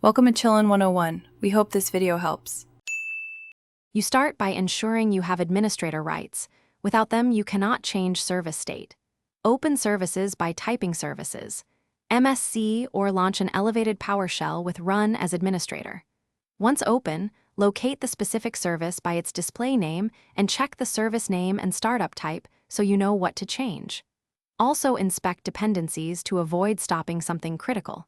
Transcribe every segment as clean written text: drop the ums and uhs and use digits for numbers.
Welcome to Chillin' 101. We hope this video helps. You start by ensuring you have administrator rights. Without them, you cannot change service state. Open services by typing services, MSC, or launch an elevated PowerShell with Run as administrator. Once open, locate the specific service by its display name and check the service name and startup type so you know what to change. Also inspect dependencies to avoid stopping something critical.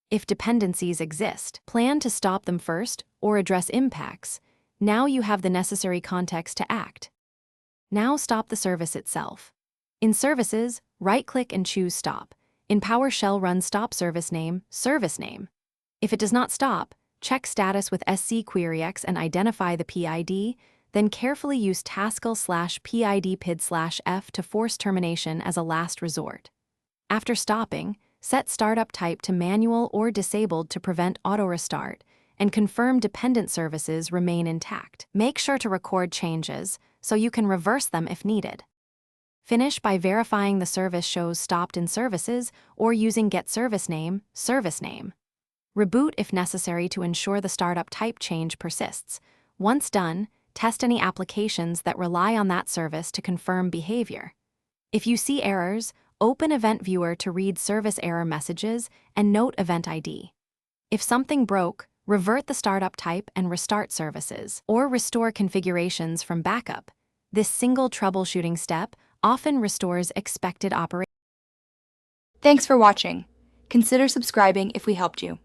If dependencies exist, plan to stop them first or address impacts. Now you have the necessary context to act. Now stop the service itself. In Services, right-click and choose Stop. In PowerShell, run Stop Service Name, Service Name. If it does not stop, check status with SC_queryx and identify the PID, then carefully use taskl/PID-PID/F to force termination as a last resort. After stopping, set startup type to manual or disabled to prevent auto-restart, and confirm dependent services remain intact. Make sure to record changes so you can reverse them if needed. Finish by verifying the service shows stopped in Services or using getServiceName, Service Name. Reboot if necessary to ensure the startup type change persists. Once done, test any applications that rely on that service to confirm behavior. If you see errors, open Event Viewer to read service error messages and note event ID. If something broke, revert the startup type and restart services, or restore configurations from backup. This single troubleshooting step often restores expected operation. Thanks for watching. Consider subscribing if we helped you.